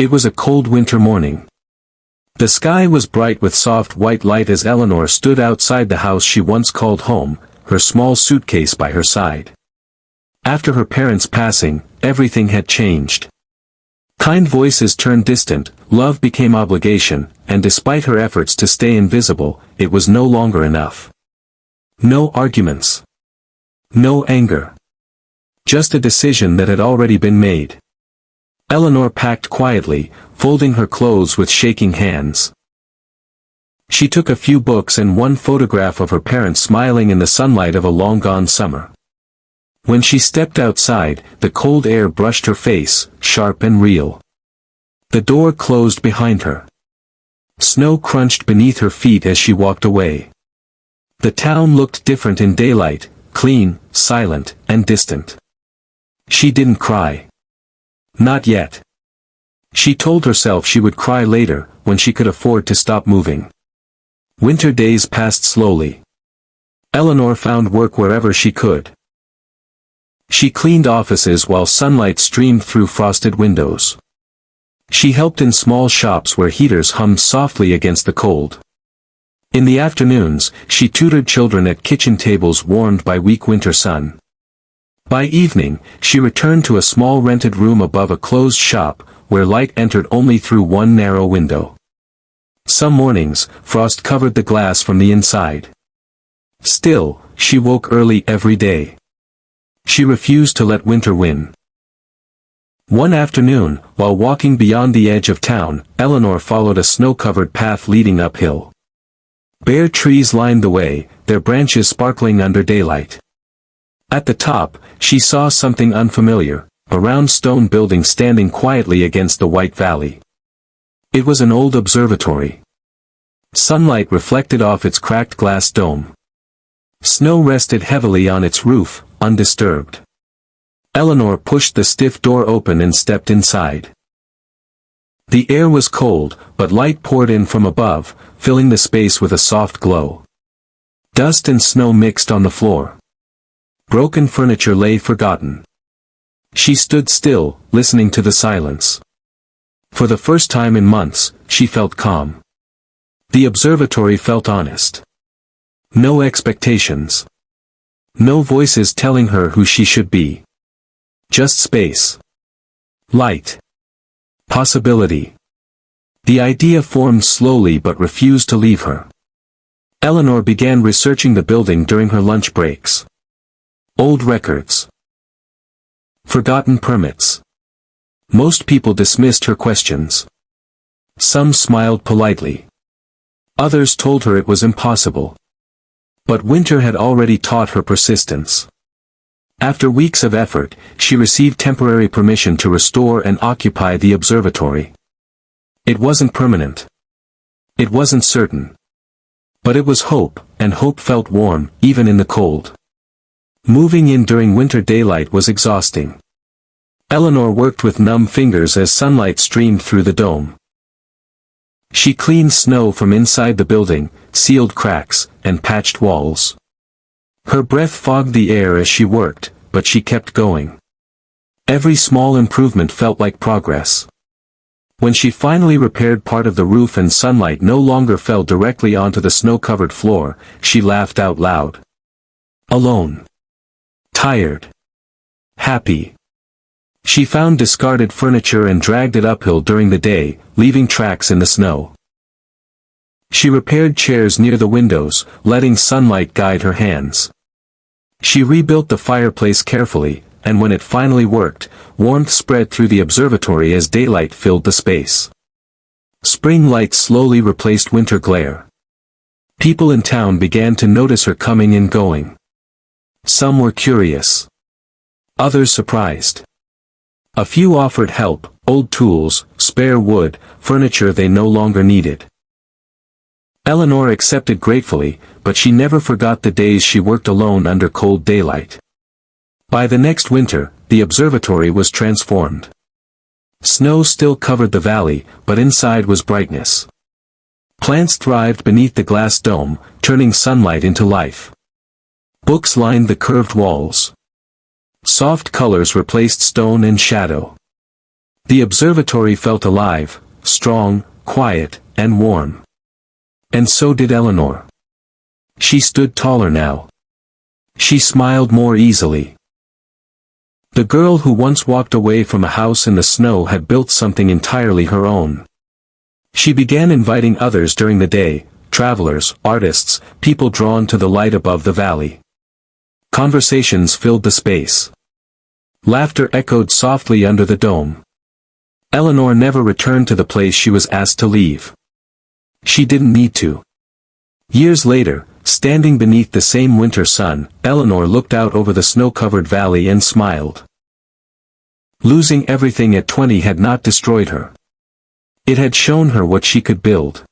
It was a cold winter morning. The sky was bright with soft white light as Eleanor stood outside the house she once called home, her small suitcase by her side. After her parents' passing, everything had changed. Kind voices turned distant, love became obligation, and despite her efforts to stay invisible, it was no longer enough. No arguments. No anger. Just a decision that had already been made. Eleanor packed quietly, folding her clothes with shaking hands. She took a few books and one photograph of her parents smiling in the sunlight of a long-gone summer. When she stepped outside, the cold air brushed her face, sharp and real. The door closed behind her. Snow crunched beneath her feet as she walked away. The town looked different in daylight, clean, silent, and distant. She didn't cry. Not yet. She told herself she would cry later, when she could afford to stop moving. Winter days passed slowly. Eleanor found work wherever she could. She cleaned offices while sunlight streamed through frosted windows. She helped in small shops where heaters hummed softly against the cold. In the afternoons, she tutored children at kitchen tables warmed by weak winter sun. By evening, she returned to a small rented room above a closed shop, where light entered only through one narrow window. Some mornings, frost covered the glass from the inside. Still, she woke early every day. She refused to let winter win. One afternoon, while walking beyond the edge of town, Eleanor followed a snow-covered path leading uphill. Bare trees lined the way, their branches sparkling under daylight. At the top, she saw something unfamiliar, a round stone building standing quietly against the white valley. It was an old observatory. Sunlight reflected off its cracked glass dome. Snow rested heavily on its roof, undisturbed. Eleanor pushed the stiff door open and stepped inside. The air was cold, but light poured in from above, filling the space with a soft glow. Dust and snow mixed on the floor. Broken furniture lay forgotten. She stood still, listening to the silence. For the first time in months, she felt calm. The observatory felt honest. No expectations. No voices telling her who she should be. Just space. Light. Possibility. The idea formed slowly but refused to leave her. Eleanor began researching the building during her lunch breaks. Old records. Forgotten permits. Most people dismissed her questions. Some smiled politely. Others told her it was impossible. But winter had already taught her persistence. After weeks of effort, she received temporary permission to restore and occupy the observatory. It wasn't permanent. It wasn't certain. But it was hope, and hope felt warm, even in the cold. Moving in during winter daylight was exhausting. Eleanor worked with numb fingers as sunlight streamed through the dome. She cleaned snow from inside the building, sealed cracks, and patched walls. Her breath fogged the air as she worked, but she kept going. Every small improvement felt like progress. When she finally repaired part of the roof and sunlight no longer fell directly onto the snow-covered floor, she laughed out loud. Alone. Tired. Happy. She found discarded furniture and dragged it uphill during the day, leaving tracks in the snow. She repaired chairs near the windows, letting sunlight guide her hands. She rebuilt the fireplace carefully, and when it finally worked, warmth spread through the observatory as daylight filled the space. Spring light slowly replaced winter glare. People in town began to notice her coming and going. Some were curious. Others surprised. A few offered help, old tools, spare wood, furniture they no longer needed. Eleanor accepted gratefully, but she never forgot the days she worked alone under cold daylight. By the next winter, the observatory was transformed. Snow still covered the valley, but inside was brightness. Plants thrived beneath the glass dome, turning sunlight into life. Books lined the curved walls. Soft colors replaced stone and shadow. The observatory felt alive, strong, quiet, and warm. And so did Eleanor. She stood taller now. She smiled more easily. The girl who once walked away from a house in the snow had built something entirely her own. She began inviting others during the day, travelers, artists, people drawn to the light above the valley. Conversations filled the space. Laughter echoed softly under the dome. Eleanor never returned to the place she was asked to leave. She didn't need to. Years later, standing beneath the same winter sun, Eleanor looked out over the snow-covered valley and smiled. Losing everything at 20 had not destroyed her. It had shown her what she could build.